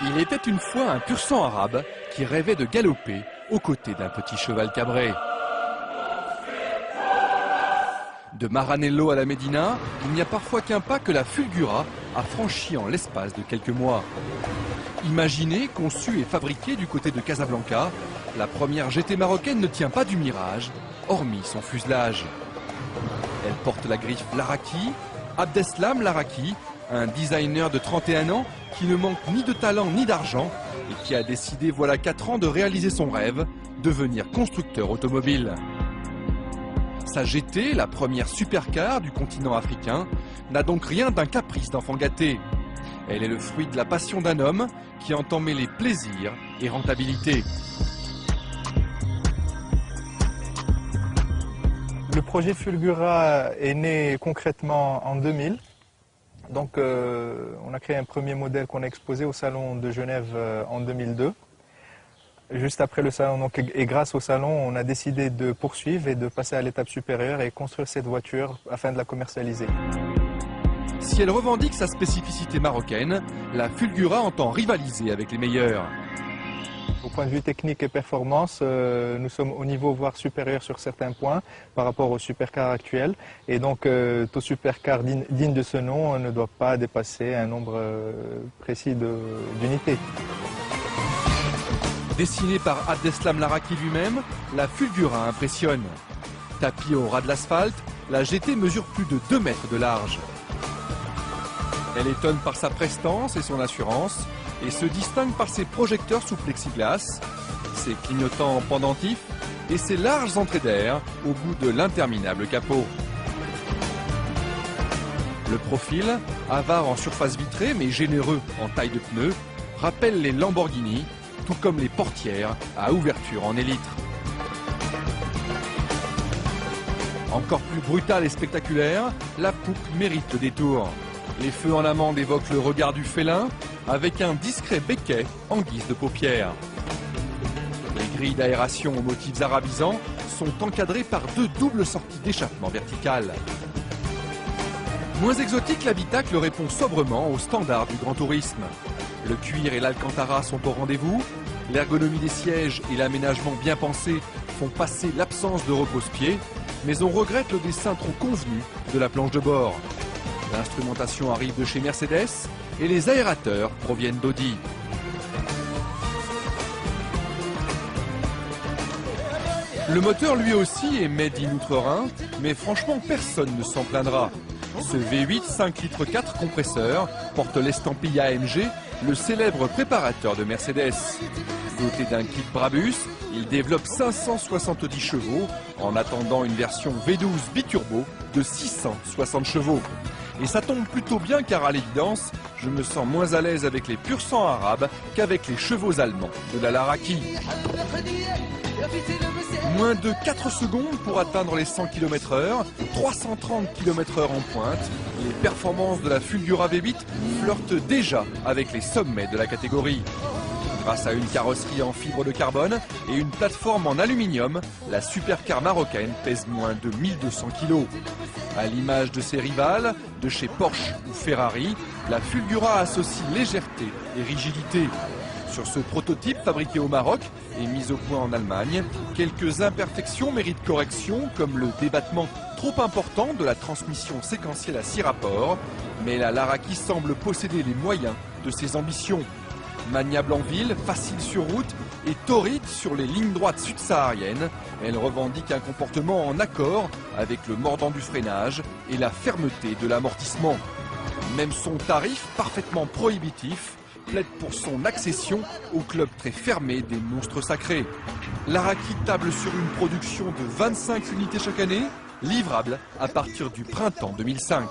Il était une fois un pur sang arabe qui rêvait de galoper aux côtés d'un petit cheval cabré. De Maranello à la Médina, il n'y a parfois qu'un pas que la Fulgura a franchi en l'espace de quelques mois. Imaginée, conçue et fabriquée du côté de Casablanca, la première GT marocaine ne tient pas du mirage, hormis son fuselage. Elle porte la griffe Laraki, Abdeslam Laraki, un designer de 31 ans qui ne manque ni de talent ni d'argent et qui a décidé voilà 4 ans de réaliser son rêve, devenir constructeur automobile. Sa GT, la première supercar du continent africain, n'a donc rien d'un caprice d'enfant gâté. Elle est le fruit de la passion d'un homme qui entend mêler plaisir et rentabilité. Le projet Fulgura est né concrètement en 2000. Donc on a créé un premier modèle qu'on a exposé au salon de Genève en 2002. Juste après le salon, donc, et grâce au salon, on a décidé de poursuivre et de passer à l'étape supérieure et construire cette voiture afin de la commercialiser. Si elle revendique sa spécificité marocaine, la Fulgura entend rivaliser avec les meilleurs. Au point de vue technique et performance, nous sommes au niveau voire supérieur sur certains points par rapport aux supercars actuels. Et donc tout supercar digne de ce nom ne doit pas dépasser un nombre précis d'unités. Dessinée par Abdeslam Laraki lui-même, la Fulgura impressionne. Tapie au ras de l'asphalte, la GT mesure plus de 2 mètres de large. Elle étonne par sa prestance et son assurance et se distingue par ses projecteurs sous plexiglas, ses clignotants pendentifs et ses larges entrées d'air au bout de l'interminable capot. Le profil, avare en surface vitrée mais généreux en taille de pneus, rappelle les Lamborghini, tout comme les portières à ouverture en élytre. Encore plus brutale et spectaculaire, la poupe mérite le détour. Les feux en amande évoquent le regard du félin, avec un discret béquet en guise de paupières. Les grilles d'aération aux motifs arabisants sont encadrées par 2 doubles sorties d'échappement verticales. Moins exotique, l'habitacle répond sobrement aux standards du grand tourisme. Le cuir et l'alcantara sont au rendez-vous, l'ergonomie des sièges et l'aménagement bien pensé font passer l'absence de repose-pied, mais on regrette le dessin trop convenu de la planche de bord. L'instrumentation arrive de chez Mercedes et les aérateurs proviennent d'Audi. Le moteur lui aussi est made in Outre-Rhin, mais franchement personne ne s'en plaindra. Ce V8 5 litres 4 compresseur porte l'estampille AMG, le célèbre préparateur de Mercedes. Doté d'un kit Brabus, il développe 570 chevaux en attendant une version V12 biturbo de 660 chevaux. Et ça tombe plutôt bien car à l'évidence, je me sens moins à l'aise avec les pur sang arabes qu'avec les chevaux allemands de la Laraki. Moins de 4 secondes pour atteindre les 100 km/h, 330 km/h en pointe, les performances de la Fulgura V8 flirtent déjà avec les sommets de la catégorie. Grâce à une carrosserie en fibre de carbone et une plateforme en aluminium, la supercar marocaine pèse moins de 1200 kg. À l'image de ses rivales, de chez Porsche ou Ferrari, la Fulgura associe légèreté et rigidité. Sur ce prototype fabriqué au Maroc et mis au point en Allemagne, quelques imperfections méritent correction comme le débattement trop important de la transmission séquentielle à 6 rapports, mais la Laraki semble posséder les moyens de ses ambitions. Maniable en ville, facile sur route et torride sur les lignes droites sud-sahariennes, elle revendique un comportement en accord avec le mordant du freinage et la fermeté de l'amortissement. Même son tarif, parfaitement prohibitif, plaide pour son accession au club très fermé des monstres sacrés. Laraki table sur une production de 25 unités chaque année, livrable à partir du printemps 2005.